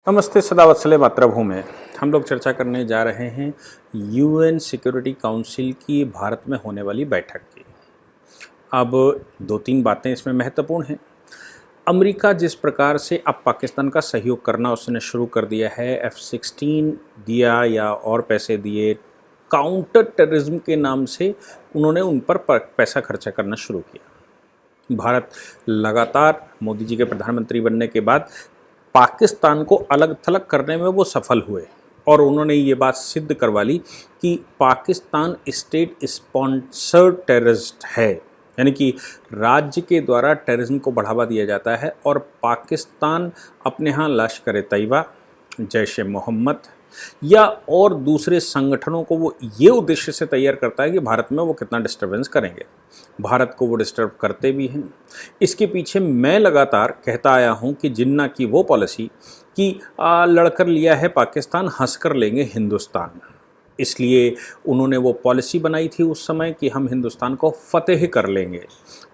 नमस्ते सदावत्सले मातृभूमि। हम लोग चर्चा करने जा रहे हैं यूएन सिक्योरिटी काउंसिल की भारत में होने वाली बैठक की। अब दो तीन बातें इसमें महत्वपूर्ण हैं। अमेरिका जिस प्रकार से अब पाकिस्तान का सहयोग करना उसने शुरू कर दिया है, F-16 दिया या और पैसे दिए, काउंटर टेररिज्म के नाम से उन्होंने उन पर पैसा खर्चा करना शुरू किया। भारत लगातार मोदी जी के प्रधानमंत्री बनने के बाद पाकिस्तान को अलग थलग करने में वो सफल हुए और उन्होंने ये बात सिद्ध करवा ली कि पाकिस्तान स्टेट स्पॉन्सर्ड टेररिस्ट है, यानी कि राज्य के द्वारा टेररिज्म को बढ़ावा दिया जाता है। और पाकिस्तान अपने यहाँ लश्कर तैयबा, जैश ए मोहम्मद या और दूसरे संगठनों को वो ये उद्देश्य से तैयार करता है कि भारत में वो कितना डिस्टर्बेंस करेंगे। भारत को वो डिस्टर्ब करते भी हैं। इसके पीछे मैं लगातार कहता आया हूँ कि जिन्ना की वो पॉलिसी कि लड़कर लिया है पाकिस्तान, हंस कर लेंगे हिंदुस्तान। इसलिए उन्होंने वो पॉलिसी बनाई थी उस समय कि हम हिंदुस्तान को फतेह कर लेंगे,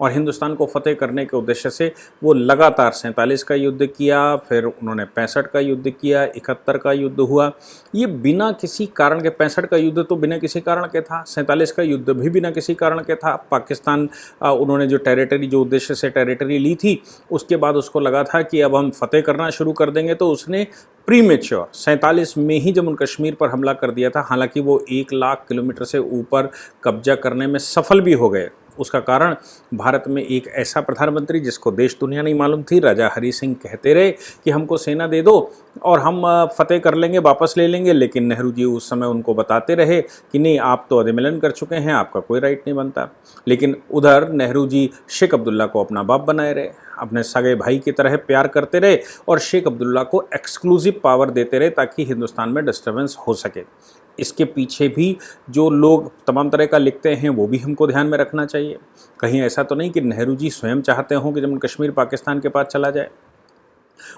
और हिंदुस्तान को फतेह करने के उद्देश्य से वो लगातार 47 का युद्ध किया, फिर उन्होंने 65 का युद्ध किया, 71 का युद्ध हुआ। ये बिना किसी कारण के, 65 का युद्ध तो बिना किसी कारण के था, 47 का युद्ध भी बिना किसी कारण के था। पाकिस्तान उन्होंने जो टेरिटरी, जो उद्देश्य से टेरिटरी ली थी, उसके बाद उसको लगा था कि अब हम फतेह करना शुरू कर देंगे, तो उसने प्रीमेच्योर 47 में ही जम्मू कश्मीर पर हमला कर दिया था। हालांकि वो 1 लाख किलोमीटर से ऊपर कब्जा करने में सफल भी हो गए। उसका कारण भारत में एक ऐसा प्रधानमंत्री जिसको देश दुनिया नहीं मालूम थी, राजा हरि सिंह कहते रहे कि हमको सेना दे दो और हम फतेह कर लेंगे, वापस ले लेंगे। लेकिन नेहरू जी उस समय उनको बताते रहे कि नहीं, आप तो अधिमिलन कर चुके हैं, आपका कोई राइट नहीं बनता। लेकिन उधर नेहरू जी शेख अब्दुल्ला को अपना बाप बनाए रहे, अपने सगे भाई की तरह प्यार करते रहे और शेख अब्दुल्ला को एक्सक्लूसिव पावर देते रहे ताकि हिंदुस्तान में डिस्टर्बेंस हो सके। इसके पीछे भी जो लोग तमाम तरह का लिखते हैं वो भी हमको ध्यान में रखना चाहिए। कहीं ऐसा तो नहीं कि नेहरू जी स्वयं चाहते हों कि जम्मू कश्मीर पाकिस्तान के पास चला जाए।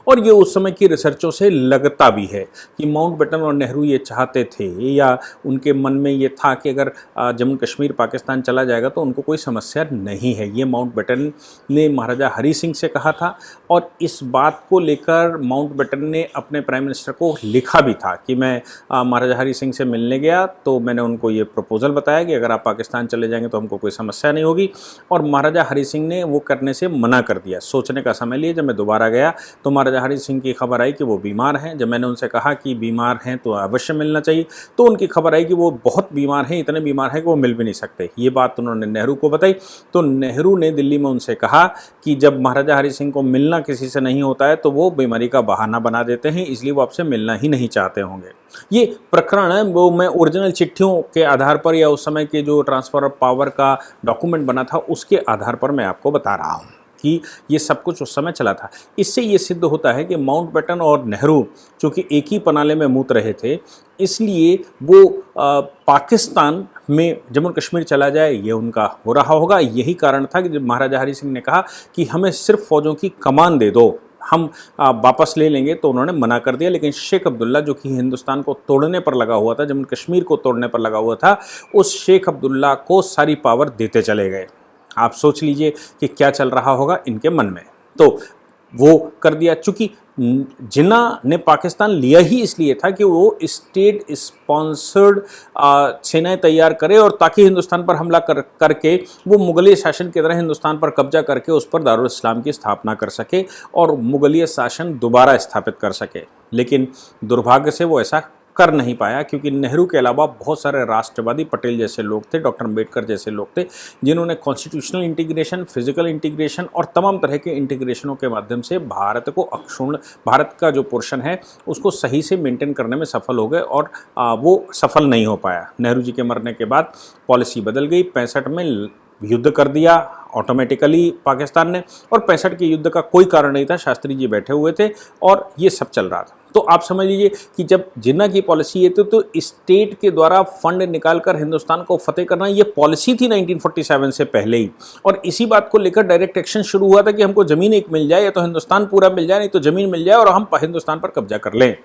और ये उस समय की रिसर्चों से लगता भी है कि माउंटबेटन और नेहरू ये चाहते थे या उनके मन में ये था कि अगर जम्मू कश्मीर पाकिस्तान चला जाएगा तो उनको कोई समस्या नहीं है। ये माउंटबेटन ने महाराजा हरि सिंह से कहा था और इस बात को लेकर माउंटबेटन ने अपने प्राइम मिनिस्टर को लिखा भी था कि मैं महाराजा हरि सिंह से मिलने गया तो मैंने उनको ये प्रपोज़ल बताया कि अगर आप पाकिस्तान चले जाएंगे तो हमको कोई समस्या नहीं होगी। और महाराजा हरि सिंह ने वो करने से मना कर दिया, सोचने का समय लिए। जब मैं दोबारा गया तो महाराजा हरि सिंह की खबर आई कि वो बीमार हैं। जब मैंने उनसे कहा कि बीमार हैं तो अवश्य मिलना चाहिए, तो उनकी खबर आई कि वो बहुत बीमार हैं, इतने बीमार हैं कि वो मिल भी नहीं सकते। ये बात उन्होंने नेहरू को बताई तो नेहरू ने दिल्ली में उनसे कहा कि जब महाराजा हरि सिंह को मिलना किसी से नहीं होता है तो वो बीमारी का बहाना बना देते हैं, इसलिए वो आपसे मिलना ही नहीं चाहते होंगे। ये प्रकरण है वो मैं ओरिजिनल चिट्ठियों के आधार पर या उस समय के जो ट्रांसफर ऑफ पावर का डॉक्यूमेंट बना था उसके आधार पर मैं आपको बता रहा हूँ कि ये सब कुछ उस समय चला था। इससे ये सिद्ध होता है कि माउंटबेटन और नेहरू चूँकि एक ही पनाले में मूत रहे थे, इसलिए वो पाकिस्तान में जम्मू कश्मीर चला जाए ये उनका हो रहा होगा। यही कारण था कि जब महाराजा हरि सिंह ने कहा कि हमें सिर्फ फ़ौजों की कमान दे दो, हम वापस ले लेंगे, तो उन्होंने मना कर दिया। लेकिन शेख अब्दुल्ला जो कि हिंदुस्तान को तोड़ने पर लगा हुआ था, जम्मू कश्मीर को तोड़ने पर लगा हुआ था, उस शेख अब्दुल्ला को सारी पावर देते चले गए। आप सोच लीजिए कि क्या चल रहा होगा इनके मन में। तो वो कर दिया। चूँकि जिन्ना ने पाकिस्तान लिया ही इसलिए था कि वो स्टेट स्पॉन्सर्ड सेनाएं तैयार करे और ताकि हिंदुस्तान पर हमला करके वो मुगलिय शासन की तरह हिंदुस्तान पर कब्जा करके उस पर दारुल इस्लाम की स्थापना कर सके और मुगलिय शासन दोबारा स्थापित कर सके। लेकिन दुर्भाग्य से वो ऐसा कर नहीं पाया, क्योंकि नेहरू के अलावा बहुत सारे राष्ट्रवादी, पटेल जैसे लोग थे, डॉक्टर अम्बेडकर जैसे लोग थे, जिन्होंने कॉन्स्टिट्यूशनल इंटीग्रेशन, फिजिकल इंटीग्रेशन और तमाम तरह के इंटीग्रेशनों के माध्यम से भारत को अक्षुण्ण, भारत का जो पोर्शन है उसको सही से मेंटेन करने में सफल हो गए और वो सफल नहीं हो पाया। नेहरू जी के मरने के बाद पॉलिसी बदल गई। 65 में युद्ध कर दिया ऑटोमेटिकली पाकिस्तान ने, और 65 के युद्ध का कोई कारण नहीं था, शास्त्री जी बैठे हुए थे और ये सब चल रहा था। तो आप समझ लीजिए कि जब जिन्ना की पॉलिसी ये थी तो स्टेट के द्वारा फंड निकालकर हिंदुस्तान को फतेह करना ये पॉलिसी थी 1947 से पहले ही। और इसी बात को लेकर डायरेक्ट एक्शन शुरू हुआ था कि हमको ज़मीन एक मिल जाए, या तो हिंदुस्तान पूरा मिल जाए, नहीं तो ज़मीन मिल जाए और हम हिंदुस्तान पर कब्जा कर लें।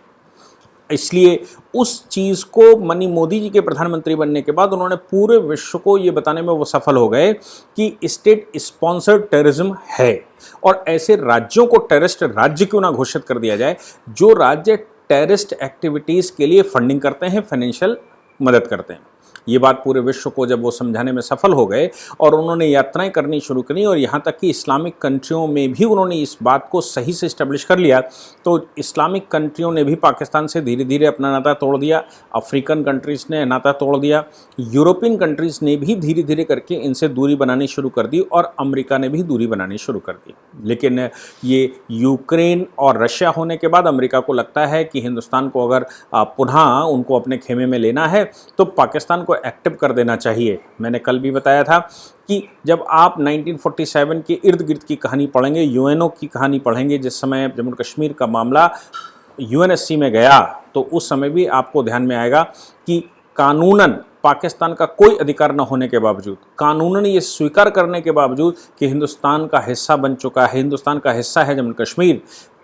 इसलिए उस चीज़ को मोदी जी के प्रधानमंत्री बनने के बाद उन्होंने पूरे विश्व को ये बताने में वो सफल हो गए कि स्टेट स्पॉन्सर्ड टेररिज्म है, और ऐसे राज्यों को टेररिस्ट राज्य क्यों ना घोषित कर दिया जाए जो राज्य टेररिस्ट एक्टिविटीज़ के लिए फंडिंग करते हैं, फाइनेंशियल मदद करते हैं। ये बात पूरे विश्व को जब वो समझाने में सफल हो गए और उन्होंने यात्राएं करनी शुरू करी, और यहाँ तक कि इस्लामिक कंट्रियों में भी उन्होंने इस बात को सही से इस्टेब्लिश कर लिया, तो इस्लामिक कंट्रियों ने भी पाकिस्तान से धीरे धीरे अपना नाता तोड़ दिया, अफ्रीकन कंट्रीज़ ने नाता तोड़ दिया, यूरोपियन कंट्रीज़ ने भी धीरे धीरे करके इनसे दूरी बनानी शुरू कर दी, और अमेरिका ने भी दूरी बनानी शुरू कर दी। लेकिन ये यूक्रेन और रशिया होने के बाद अमेरिका को लगता है कि हिंदुस्तान को अगर पुनः उनको अपने खेमे में लेना है तो पाकिस्तान को एक्टिव कर देना चाहिए। मैंने कल भी बताया था कि जब आप 1947 के इर्द गिर्द की कहानी पढ़ेंगे, यूएनओ की कहानी पढ़ेंगे, जिस समय जम्मू कश्मीर का मामला यूएनएससी में गया, तो उस समय भी आपको ध्यान में आएगा कि कानूनन पाकिस्तान का कोई अधिकार न होने के बावजूद, कानूनन ये स्वीकार करने के बावजूद कि हिंदुस्तान का हिस्सा बन चुका है, हिंदुस्तान का हिस्सा है Jammu Kashmir,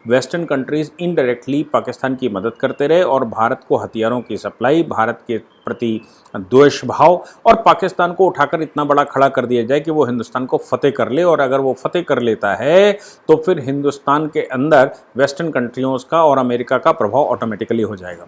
western countries indirectly Pakistan की मदद करते रहे और भारत को हथियारों की सप्लाई, भारत के प्रति द्वेष भाव, और पाकिस्तान को उठाकर इतना बड़ा खड़ा कर दिया जाए कि वो हिंदुस्तान को फतेह कर ले, और अगर वो फतेह कर लेता है तो फिर हिंदुस्तान के अंदर वेस्टर्न कंट्रियों का और अमेरिका का प्रभाव ऑटोमेटिकली हो जाएगा।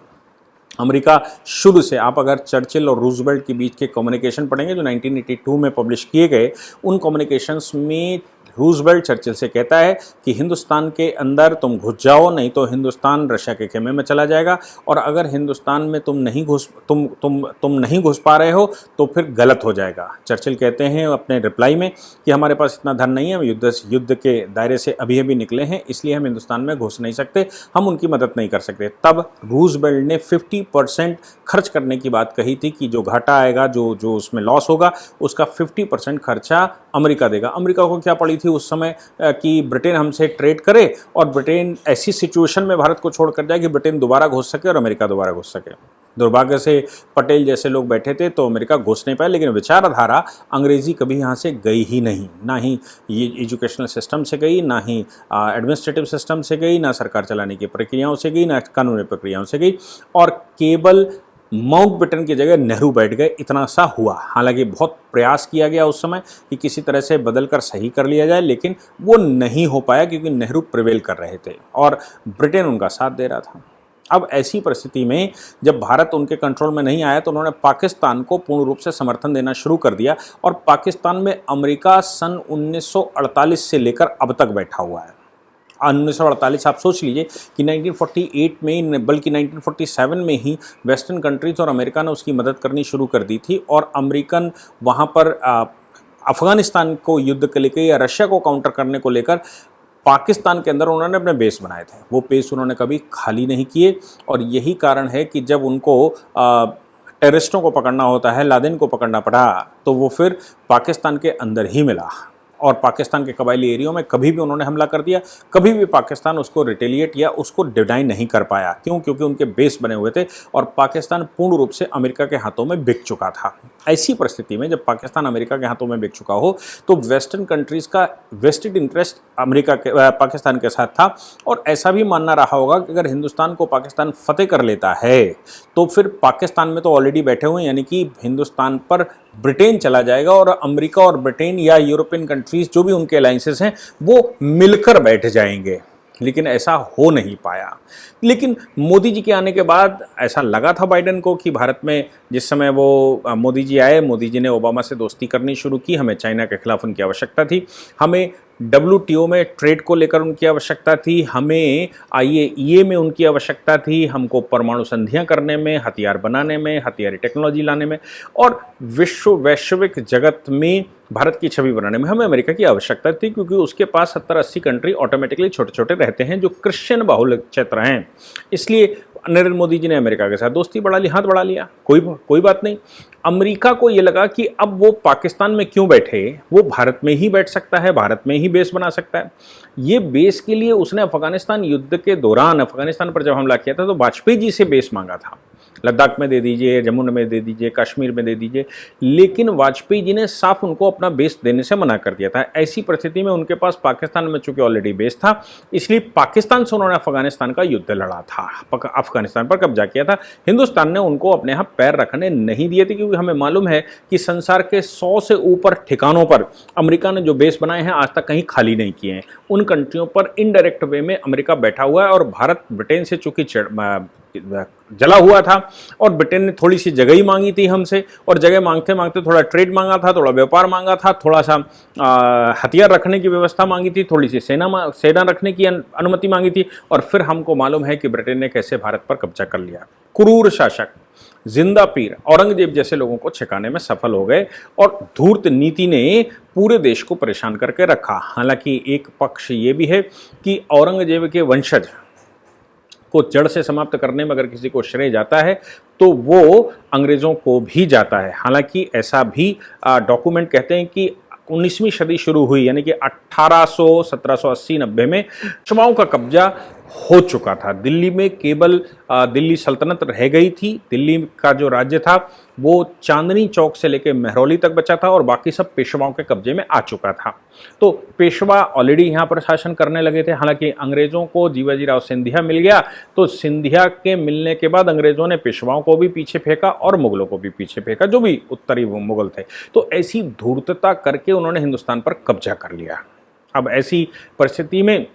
अमेरिका शुरू से, आप अगर चर्चिल और रूजवेल्ट के बीच के कम्युनिकेशन पढ़ेंगे जो 1982 में पब्लिश किए गए, उन कम्युनिकेशंस में रूजवेल्ट चर्चिल से कहता है कि हिंदुस्तान के अंदर तुम घुस जाओ, नहीं तो हिंदुस्तान रशिया के खेमे में चला जाएगा, और अगर हिंदुस्तान में तुम नहीं घुस पा रहे हो तो फिर गलत हो जाएगा। चर्चिल कहते हैं अपने रिप्लाई में कि हमारे पास इतना धन नहीं है, हम युद्ध के दायरे से अभी अभी निकले हैं, इसलिए हम हिंदुस्तान में घुस नहीं सकते, हम उनकी मदद नहीं कर सकते। तब रूजवेल्ट ने 50% खर्च करने की बात कही थी कि जो घाटा आएगा, जो उसमें लॉस होगा, उसका 50% खर्चा अमेरिका देगा। अमेरिका को क्या पड़ी थी उस समय कि ब्रिटेन हमसे ट्रेड करे और ब्रिटेन ऐसी सिचुएशन में भारत को छोड़कर जाए कि ब्रिटेन दोबारा घुस सके और अमेरिका दोबारा घुस सके। दुर्भाग्य से पटेल जैसे लोग बैठे थे तो अमेरिका घुस नहीं पाए, लेकिन विचारधारा अंग्रेजी कभी यहाँ से गई ही नहीं, ना ही ये एजुकेशनल सिस्टम से गई, ना ही एडमिनिस्ट्रेटिव सिस्टम से गई, ना सरकार चलाने की प्रक्रियाओं से गई, ना कानूनी प्रक्रियाओं से गई, और केवल माउंटबेटन की जगह नेहरू बैठ गए, इतना सा हुआ। हालांकि बहुत प्रयास किया गया उस समय कि किसी तरह से बदल कर सही कर लिया जाए, लेकिन वो नहीं हो पाया क्योंकि नेहरू प्रिवेल कर रहे थे और ब्रिटेन उनका साथ दे रहा था। अब ऐसी परिस्थिति में जब भारत उनके कंट्रोल में नहीं आया तो उन्होंने पाकिस्तान को पूर्ण रूप से समर्थन देना शुरू कर दिया, और पाकिस्तान में अमेरिका सन 1948 से लेकर अब तक बैठा हुआ है। 1948 आप सोच लीजिए कि 1948 में, बल्कि 1947 में ही वेस्टर्न कंट्रीज और अमेरिका ने उसकी मदद करनी शुरू कर दी थी, और अमेरिकन वहाँ पर अफ़गानिस्तान को युद्ध के लेकर या रशिया को काउंटर करने को लेकर पाकिस्तान के अंदर उन्होंने अपने बेस बनाए थे। वो बेस उन्होंने कभी खाली नहीं किए, और यही कारण है कि जब उनको टेररिस्टों को पकड़ना होता है, लादेन को पकड़ना पड़ा, तो वो फिर पाकिस्तान के अंदर ही मिला, और पाकिस्तान के कबायली एरियो में कभी भी उन्होंने हमला कर दिया, कभी भी पाकिस्तान उसको रिटेलिएट या उसको डिनाई नहीं कर पाया। क्यों? क्योंकि उनके बेस बने हुए थे और पाकिस्तान पूर्ण रूप से अमेरिका के हाथों में बिक चुका था। ऐसी परिस्थिति में जब पाकिस्तान अमेरिका के हाथों में बिक चुका हो तो वेस्टर्न कंट्रीज़ का वेस्टेड इंटरेस्ट पाकिस्तान के साथ था, और ऐसा भी मानना रहा होगा कि अगर हिंदुस्तान को पाकिस्तान फतेह कर लेता है तो फिर पाकिस्तान में तो ऑलरेडी बैठे हुए, यानी कि हिंदुस्तान पर ब्रिटेन चला जाएगा, और अमेरिका और ब्रिटेन या यूरोपियन कंट्रीज़ जो भी उनके अलाइंसेस हैं वो मिलकर बैठ जाएंगे। लेकिन ऐसा हो नहीं पाया। लेकिन मोदी जी के आने के बाद ऐसा लगा था बाइडेन को कि भारत में जिस समय वो मोदी जी आए, मोदी जी ने ओबामा से दोस्ती करनी शुरू की, हमें चाइना के खिलाफ उनकी आवश्यकता थी, हमें WTO में ट्रेड को लेकर उनकी आवश्यकता थी, हमें IAEA में उनकी आवश्यकता थी, हमको परमाणु संधियां करने में, हथियार बनाने में, हथियारी टेक्नोलॉजी लाने में, और वैश्विक जगत में भारत की छवि बनाने में हमें अमेरिका की आवश्यकता थी, क्योंकि उसके पास 70-80 कंट्री ऑटोमेटिकली छोटे छोटे रहते हैं जो क्रिश्चियन बाहुल क्षेत्र हैं। इसलिए नरेंद्र मोदी जी ने अमेरिका के साथ दोस्ती बढ़ा ली, हाथ बढ़ा लिया, कोई बात नहीं। अमेरिका को ये लगा कि अब वो पाकिस्तान में क्यों बैठे, वो भारत में ही बैठ सकता है, भारत में ही बेस बना सकता है। ये बेस के लिए उसने अफगानिस्तान युद्ध के दौरान, अफगानिस्तान पर जब हमला किया था तो वाजपेयी जी से बेस मांगा था, लद्दाख में दे दीजिए, जम्मू में दे दीजिए, कश्मीर में दे दीजिए, लेकिन वाजपेयी जी ने साफ उनको अपना बेस देने से मना कर दिया था। ऐसी परिस्थिति में उनके पास पाकिस्तान में चूंकि ऑलरेडी बेस था, इसलिए पाकिस्तान से उन्होंने अफगानिस्तान का युद्ध लड़ा था, अफगानिस्तान पर कब्जा किया था। हिंदुस्तान ने उनको अपने यहाँ पैर रखने नहीं दिए थे, क्योंकि हमें मालूम है कि संसार के 100 से ऊपर ठिकानों पर अमेरिका ने जो बेस बनाए हैं आज तक कहीं खाली नहीं किए हैं। उन कंट्रियों पर इनडायरेक्ट वे में अमेरिका बैठा हुआ है, और भारत ब्रिटेन से चूंकि जला हुआ था, और ब्रिटेन ने थोड़ी सी जगह ही मांगी थी हमसे, और जगह मांगते मांगते थोड़ा ट्रेड मांगा था, थोड़ा व्यापार मांगा था, थोड़ा सा हथियार रखने की व्यवस्था मांगी थी, थोड़ी सी सेना रखने की अनुमति मांगी थी, और फिर हमको मालूम है कि ब्रिटेन ने कैसे भारत पर कब्जा कर लिया। क्रूर शासक, जिंदा पीर औरंगजेब जैसे लोगों को छिकाने में सफल हो गए, और धूर्त नीति ने पूरे देश को परेशान करके रखा। हालांकि एक पक्ष ये भी है कि औरंगजेब के वंशज को जड़ से समाप्त करने में अगर किसी को श्रेय जाता है तो वो अंग्रेज़ों को भी जाता है। हालांकि ऐसा भी डॉक्यूमेंट कहते हैं कि 19वीं सदी शुरू हुई, यानी कि 1800, 1780-90 में पेशवाओं का कब्जा हो चुका था। दिल्ली में केवल दिल्ली सल्तनत रह गई थी। दिल्ली का जो राज्य था वो चांदनी चौक से लेकर महरौली तक बचा था, और बाकी सब पेशवाओं के कब्जे में आ चुका था। तो पेशवा ऑलरेडी यहाँ पर शासन करने लगे थे। हालांकि अंग्रेज़ों को जीवाजीराव सिंधिया मिल गया, तो सिंधिया के मिलने के बाद अंग्रेज़ों ने पेशवाओं को भी पीछे फेंका और मुगलों को भी पीछे फेंका, जो भी उत्तरी मुगल थे। तो ऐसी धूर्तता करके उन्होंने हिंदुस्तान पर कब्जा कर लिया। अब ऐसी परिस्थिति में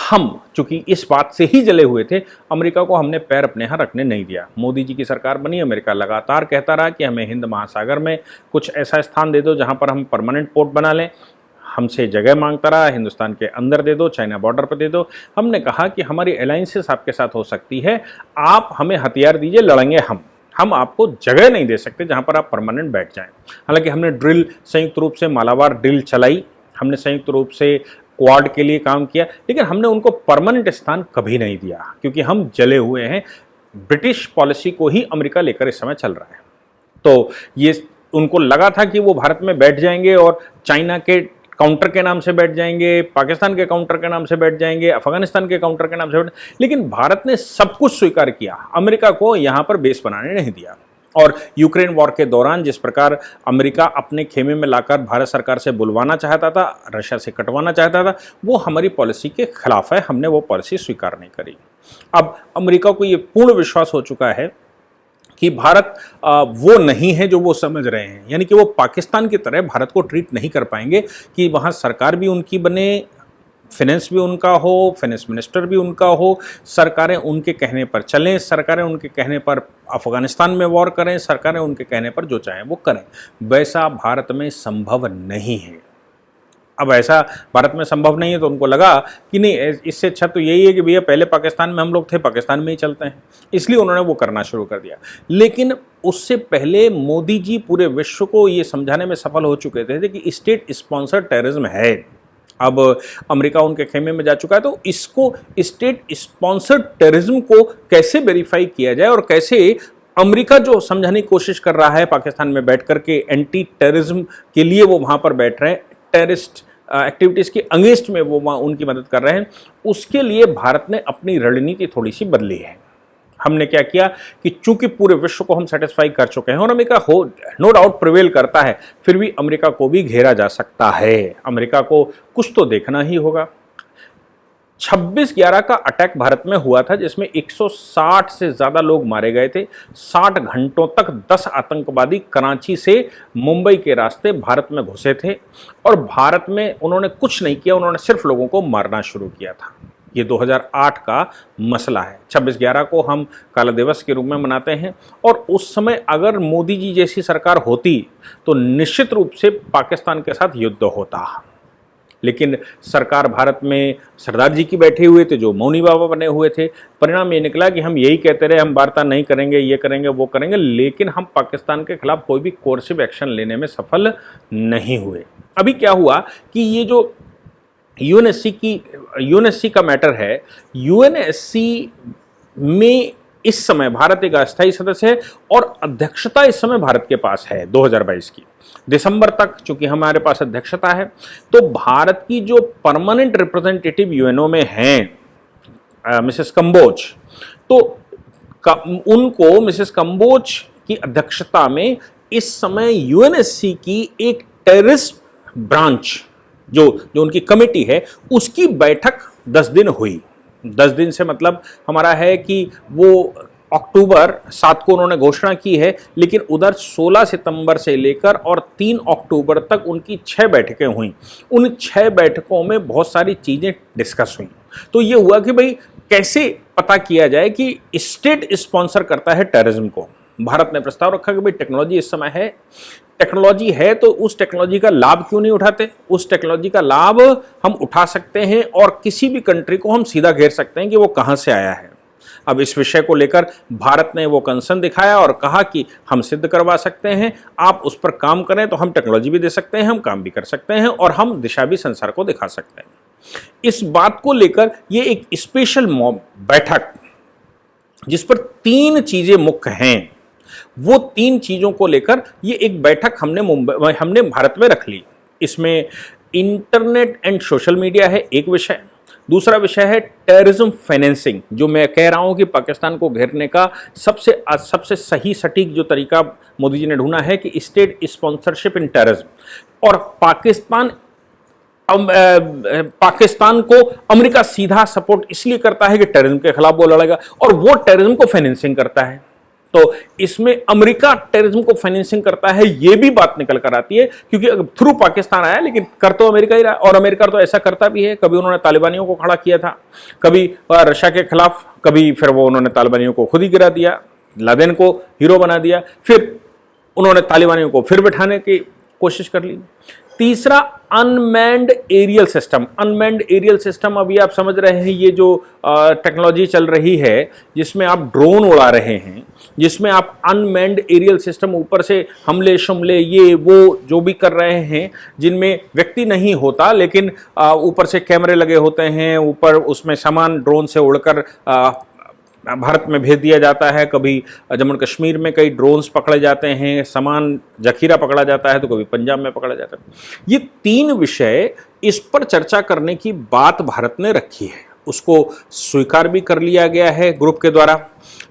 हम चूंकि इस बात से ही जले हुए थे, अमेरिका को हमने पैर अपने यहाँ रखने नहीं दिया। मोदी जी की सरकार बनी, अमेरिका लगातार कहता रहा कि हमें हिंद महासागर में कुछ ऐसा स्थान दे दो जहाँ पर हम परमानेंट पोर्ट बना लें। हमसे जगह मांगता रहा, हिंदुस्तान के अंदर दे दो, चाइना बॉर्डर पर दे दो। हमने कहा कि हमारी अलायंसेस आपके साथ हो सकती है, आप हमें हथियार दीजिए, लड़ेंगे हम आपको जगह नहीं दे सकते जहाँ पर आप परमानेंट बैठ जाएं। हालांकि हमने ड्रिल संयुक्त रूप से मालाबार ड्रिल चलाई, हमने संयुक्त रूप से क्वाड के लिए काम किया, लेकिन हमने उनको परमानेंट स्थान कभी नहीं दिया, क्योंकि हम जले हुए हैं। ब्रिटिश पॉलिसी को ही अमेरिका लेकर इस समय चल रहा है। तो ये उनको लगा था कि वो भारत में बैठ जाएंगे और चाइना के काउंटर के नाम से बैठ जाएंगे, पाकिस्तान के काउंटर के नाम से बैठ जाएंगे, अफगानिस्तान के काउंटर के नाम से बैठ, लेकिन भारत ने सब कुछ स्वीकार किया, अमेरिका को यहाँ पर बेस बनाने नहीं दिया। और यूक्रेन वॉर के दौरान जिस प्रकार अमेरिका अपने खेमे में लाकर भारत सरकार से बुलवाना चाहता था, रशिया से कटवाना चाहता था, वो हमारी पॉलिसी के खिलाफ है। हमने वो पॉलिसी स्वीकार नहीं करी। अब अमेरिका को ये पूर्ण विश्वास हो चुका है कि भारत वो नहीं है जो वो समझ रहे हैं, यानी कि वो पाकिस्तान की तरह भारत को ट्रीट नहीं कर पाएंगे कि वहाँ सरकार भी उनकी बने, फाइनेंस भी उनका हो, फाइनेंस मिनिस्टर भी उनका हो, सरकारें उनके कहने पर चलें, सरकारें उनके कहने पर अफगानिस्तान में वॉर करें, सरकारें उनके कहने पर जो चाहें वो करें। वैसा भारत में संभव नहीं है। अब ऐसा भारत में संभव नहीं है, तो उनको लगा कि नहीं, इससे अच्छा तो यही है कि भैया पहले पाकिस्तान में हम लोग थे, पाकिस्तान में ही चलते हैं। इसलिए उन्होंने वो करना शुरू कर दिया। लेकिन उससे पहले मोदी जी पूरे विश्व को ये समझाने में सफल हो चुके थे कि स्टेट स्पॉन्सर्ड टेररिज्म है। अब अमेरिका उनके खेमे में जा चुका है, तो इसको स्टेट स्पॉन्सर्ड टेररिज्म को कैसे वेरीफाई किया जाए, और कैसे अमेरिका जो समझाने की कोशिश कर रहा है पाकिस्तान में बैठ कर के एंटी टेररिज्म के लिए वो वहाँ पर बैठ रहे हैं, टेररिस्ट एक्टिविटीज़ के अगेंस्ट में वो वहाँ उनकी मदद कर रहे हैं, उसके लिए भारत ने अपनी रणनीति थोड़ी सी बदली है। हमने क्या किया कि चूंकि पूरे विश्व को हम सेटिस्फाई कर चुके हैं, और अमेरिका हो नो डाउट प्रिवेल करता है, फिर भी अमेरिका को भी घेरा जा सकता है। अमेरिका को कुछ तो देखना ही होगा। 26/11 का अटैक भारत में हुआ था, जिसमें 160 से ज़्यादा लोग मारे गए थे। 60 घंटों तक 10 आतंकवादी कराची से मुंबई के रास्ते भारत में घुसे थे, और भारत में उन्होंने कुछ नहीं किया, उन्होंने सिर्फ लोगों को मारना शुरू किया था। ये 2008 का मसला है। 26/11 को हम काला दिवस के रूप में मनाते हैं, और उस समय अगर मोदी जी जैसी सरकार होती तो निश्चित रूप से पाकिस्तान के साथ युद्ध होता। लेकिन सरकार भारत में सरदार जी की बैठे हुए थे, जो मौनी बाबा बने हुए थे। परिणाम ये निकला कि हम यही कहते रहे, हम वार्ता नहीं करेंगे, ये करेंगे, वो करेंगे, लेकिन हम पाकिस्तान के खिलाफ कोई भी कोर्सिव एक्शन लेने में सफल नहीं हुए। अभी क्या हुआ कि ये जो यूएनएससी का मैटर है, यूएनएससी में इस समय भारत एक अस्थायी सदस्य है, और अध्यक्षता इस समय भारत के पास है 2022 की दिसंबर तक। चूंकि हमारे पास अध्यक्षता है, तो भारत की जो परमानेंट रिप्रेजेंटेटिव यूएनओ में हैं मिसेस कंबोज, तो उनको मिसेस कंबोज की अध्यक्षता में इस समय यूएनएससी की एक टेररिस्ट ब्रांच जो उनकी कमेटी है उसकी बैठक 10 दिन हुई। 10 दिन से मतलब हमारा है कि वो अक्टूबर 7 को उन्होंने घोषणा की है, लेकिन उधर 16 सितंबर से लेकर और 3 अक्टूबर तक उनकी 6 बैठकें हुई। उन 6 बैठकों में बहुत सारी चीज़ें डिस्कस हुई। तो ये हुआ कि भाई कैसे पता किया जाए कि स्टेट स्पॉन्सर करता है टेररिज्म को। भारत ने प्रस्ताव रखा कि भाई टेक्नोलॉजी इस समय है, टेक्नोलॉजी है तो उस टेक्नोलॉजी का लाभ क्यों नहीं उठाते। उस टेक्नोलॉजी का लाभ हम उठा सकते हैं और किसी भी कंट्री को हम सीधा घेर सकते हैं कि वो कहाँ से आया है। अब इस विषय को लेकर भारत ने वो कंसर्न दिखाया और कहा कि हम सिद्ध करवा सकते हैं, आप उस पर काम करें तो हम टेक्नोलॉजी भी दे सकते हैं, हम काम भी कर सकते हैं और हम दिशा भी संसार को दिखा सकते हैं। इस बात को लेकर ये एक स्पेशल बैठक जिस पर 3 चीजें मुख्य हैं, वो 3 चीजों को लेकर ये एक बैठक हमने भारत में रख ली। इसमें इंटरनेट एंड सोशल मीडिया है एक विषय, दूसरा विषय है टेररिज्म फाइनेंसिंग, जो मैं कह रहा हूं कि पाकिस्तान को घेरने का सबसे सही सटीक जो तरीका मोदी जी ने ढूंढा है कि स्टेट स्पॉन्सरशिप इन टेररिज्म। और पाकिस्तान को अमेरिका सीधा सपोर्ट इसलिए करता है कि टेररिज्म के खिलाफ वो लड़ेगा और वो टेररिज्म को फाइनेंसिंग करता है। तो इसमें अमेरिका टेररिज्म को फाइनेंसिंग करता है, ये भी बात निकल कर आती है, क्योंकि थ्रू पाकिस्तान आया लेकिन कर तो अमेरिका ही रहा। और अमेरिका तो ऐसा करता भी है, कभी उन्होंने तालिबानियों को खड़ा किया था, कभी रशिया के खिलाफ, कभी फिर वो उन्होंने तालिबानियों को खुद ही गिरा दिया, लादेन को हीरो बना दिया, फिर उन्होंने तालिबानियों को फिर बिठाने की कोशिश कर ली। तीसरा unmanned aerial system. Unmanned aerial system अभी आप समझ रहे हैं, ये जो टेक्नोलॉजी चल रही है जिसमें आप ड्रोन उड़ा रहे हैं, जिसमें आप अनमैन्ड एरियल सिस्टम ऊपर से हमले शुमले ये वो जो भी कर रहे हैं, जिनमें व्यक्ति नहीं होता लेकिन ऊपर से कैमरे लगे होते हैं, ऊपर उसमें सामान ड्रोन से उड़कर भारत में भेज दिया जाता है। कभी जम्मू कश्मीर में कई ड्रोन्स पकड़े जाते हैं, सामान जखीरा पकड़ा जाता है, तो कभी पंजाब में पकड़ा जाता है। ये 3 विषय इस पर चर्चा करने की बात भारत ने रखी है, उसको स्वीकार भी कर लिया गया है ग्रुप के द्वारा।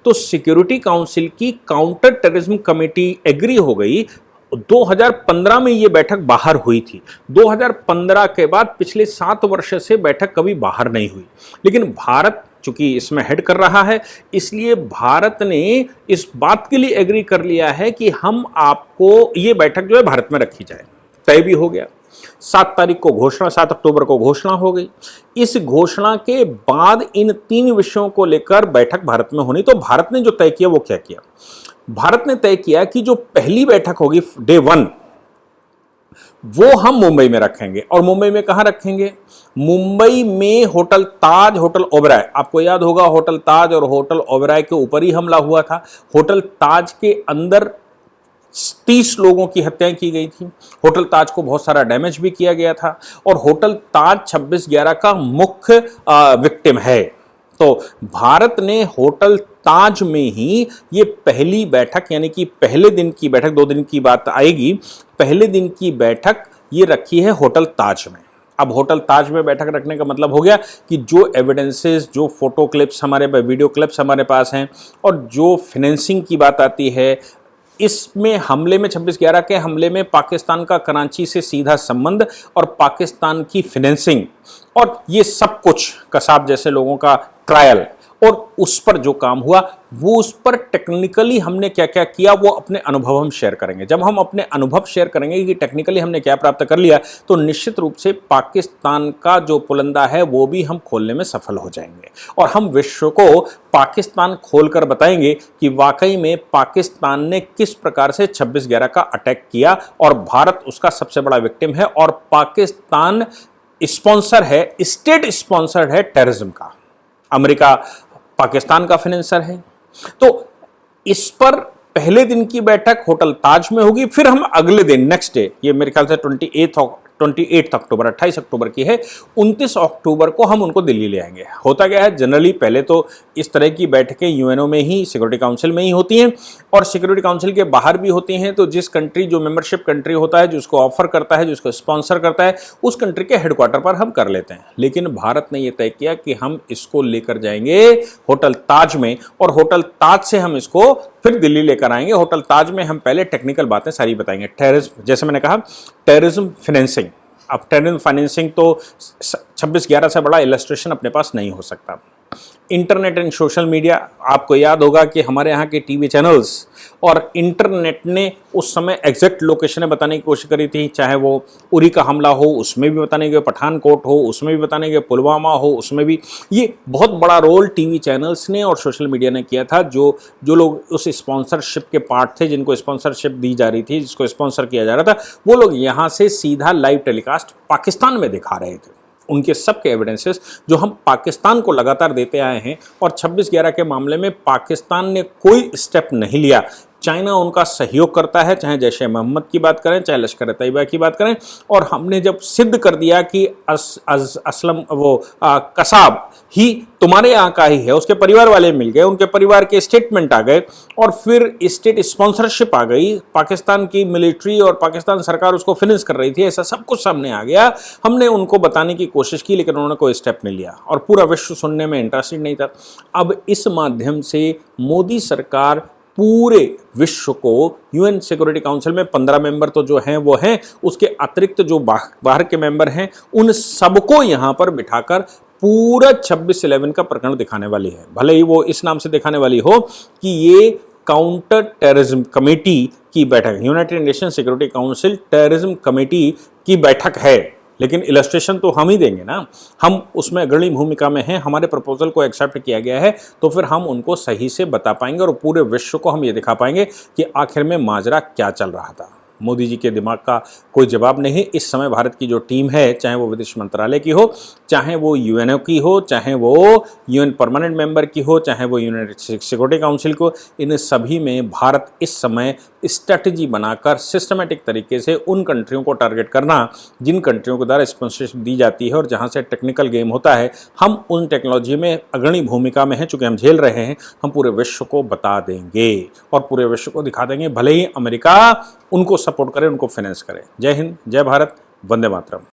तो सिक्योरिटी काउंसिल की काउंटर टेररिज्म कमेटी एग्री हो गई। 2015 में ये बैठक बाहर हुई थी। 2015 के बाद पिछले 7 वर्ष से बैठक कभी बाहर नहीं हुई, लेकिन भारत चूंकि इसमें हेड कर रहा है, इसलिए भारत ने इस बात के लिए एग्री कर लिया है कि हम आपको ये बैठक जो है भारत में रखी जाए। तय भी हो गया। 7 तारीख को घोषणा, 7 अक्टूबर को घोषणा हो गई। इस घोषणा के बाद इन 3 विषयों को लेकर बैठक भारत में होनी। तो भारत ने जो तय किया वो क्या किया? भारत ने तय किया कि जो पहली बैठक होगी डे 1 वो हम मुंबई में रखेंगे। और मुंबई में कहां रखेंगे? मुंबई में होटल ताज, होटल ओबराय, आपको याद होगा होटल ताज और होटल ओबराय के ऊपर ही हमला हुआ था। होटल ताज के अंदर 30 लोगों की हत्याएं की गई थी। होटल ताज को बहुत सारा डैमेज भी किया गया था और होटल ताज 26/11 का मुख्य विक्टिम है। तो भारत ने होटल ताज में ही ये पहली बैठक, यानी कि पहले दिन की बैठक, 2 दिन की बात आएगी, पहले दिन की बैठक ये रखी है होटल ताज में। अब होटल ताज में बैठक रखने का मतलब हो गया कि जो एविडेंसेस, जो फोटो क्लिप्स हमारे वीडियो क्लिप्स हमारे पास हैं और जो फाइनेंसिंग की बात आती है, इसमें हमले में 26/11 के हमले में पाकिस्तान का कराची से सीधा संबंध और पाकिस्तान की फाइनेंसिंग और ये सब कुछ कसाब जैसे लोगों का ट्रायल और उस पर जो काम हुआ वो उस पर टेक्निकली हमने क्या क्या किया वो अपने अनुभव हम शेयर करेंगे। जब हम अपने अनुभव शेयर करेंगे कि टेक्निकली हमने क्या प्राप्त कर लिया, तो निश्चित रूप से पाकिस्तान का जो पुलंदा है वो भी हम खोलने में सफल हो जाएंगे और हम विश्व को पाकिस्तान खोलकर बताएंगे कि वाकई में पाकिस्तान ने किस प्रकार से 26/11 का अटैक किया और भारत उसका सबसे बड़ा विक्टिम है और पाकिस्तान स्पॉन्सर है, स्टेट स्पॉन्सर्ड है टेररिज्म का। अमेरिका पाकिस्तान का फाइनेंसर है। तो इस पर पहले दिन की बैठक होटल ताज में होगी। फिर हम अगले दिन नेक्स्ट डे, ये मेरे ख्याल से 28 अक्टूबर 28 अक्टूबर की है, 29 अक्टूबर को हम उनको दिल्ली ले आएंगे। होता क्या है, जनरली पहले तो इस तरह की बैठकें यूएनओ में ही, सिक्योरिटी काउंसिल में ही होती हैं और सिक्योरिटी काउंसिल के बाहर भी होती हैं। तो जिस कंट्री, जो मेंबरशिप कंट्री होता है, जो उसको ऑफर करता है, जो उसको स्पॉन्सर करता है, उस कंट्री के हेडक्वार्टर पर हम कर लेते हैं। लेकिन भारत ने यह तय किया कि हम इसको लेकर जाएंगे होटल ताज में और होटल ताज से हम इसको फिर दिल्ली लेकर आएंगे। होटल ताज में हम पहले टेक्निकल बातें सारी बताएंगे। टेररिज्म, जैसे मैंने कहा, टेररिज्म फाइनेंसिंग। अब टेररिज्म फाइनेंसिंग तो 26/11 से बड़ा इलस्ट्रेशन अपने पास नहीं हो सकता। इंटरनेट एंड सोशल मीडिया, आपको याद होगा कि हमारे यहाँ के टीवी चैनल्स और इंटरनेट ने उस समय एग्जैक्ट लोकेशनें बताने की कोशिश करी थी, चाहे वो उरी का हमला हो उसमें भी बताने के, पठानकोट हो उसमें भी बताने के, पुलवामा हो उसमें भी। ये बहुत बड़ा रोल टीवी चैनल्स ने और सोशल मीडिया ने किया था। जो लोग उस स्पॉन्सरशिप के पार्ट थे, जिनको स्पॉन्सरशिप दी जा रही थी, जिसको स्पॉन्सर किया जा रहा था, वो लोग यहाँ से सीधा लाइव टेलीकास्ट पाकिस्तान में दिखा रहे थे। उनके सब के एविडेंसेस जो हम पाकिस्तान को लगातार देते आए हैं, और 26/11 के मामले में पाकिस्तान ने कोई स्टेप नहीं लिया। चाइना उनका सहयोग करता है, चाहे जैश ए मोहम्मद की बात करें, चाहे लश्कर तैयबा की बात करें। और हमने जब सिद्ध कर दिया कि असलम कसाब ही तुम्हारे यहाँ का ही है, उसके परिवार वाले मिल गए, उनके परिवार के स्टेटमेंट आ गए और फिर स्टेट स्पॉन्सरशिप आ गई, पाकिस्तान की मिलिट्री और पाकिस्तान सरकार उसको फिनिश कर रही थी, ऐसा सब कुछ सामने आ गया। हमने उनको बताने की कोशिश की लेकिन उन्होंने कोई स्टेप नहीं लिया और पूरा विश्व सुनने में इंटरेस्टेड नहीं था। अब इस माध्यम से मोदी सरकार पूरे विश्व को, यूएन सिक्योरिटी काउंसिल में 15 मेंबर तो जो हैं वो हैं, उसके अतिरिक्त जो बाहर के मेंबर हैं उन सबको यहाँ पर बिठाकर पूरा 26/11 का प्रकरण दिखाने वाली है। भले ही वो इस नाम से दिखाने वाली हो कि ये काउंटर टेररिज्म कमेटी की बैठक, United nation security council terrorism committee की बैठक है, लेकिन इलस्ट्रेशन तो हम ही देंगे ना। हम उसमें अग्रणी भूमिका में हैं, हमारे प्रपोजल को एक्सेप्ट किया गया है, तो फिर हम उनको सही से बता पाएंगे और पूरे विश्व को हम ये दिखा पाएंगे कि आखिर में माजरा क्या चल रहा था। मोदी जी के दिमाग का कोई जवाब नहीं। इस समय भारत की जो टीम है, चाहे वो विदेश मंत्रालय की हो, चाहे वो यूएनओ की हो, चाहे वो यूएन परमानेंट मेंबर की हो, चाहे वो यूनाइटेड सिक्योरिटी काउंसिल को, इन सभी में भारत इस समय स्ट्रैटेजी बनाकर सिस्टमेटिक तरीके से उन कंट्रियों को टारगेट करना जिन कंट्रियों को द्वारा स्पॉन्सरशिप दी जाती है और जहाँ से टेक्निकल गेम होता है, हम उन टेक्नोलॉजी में अग्रणी भूमिका में हैं। चूँकि हम झेल रहे हैं, हम पूरे विश्व को बता देंगे और पूरे विश्व को दिखा देंगे, भले ही अमेरिका उनको सपोर्ट करे, उनको फाइनेंस करे। जय हिंद, जय भारत, वंदे मातरम।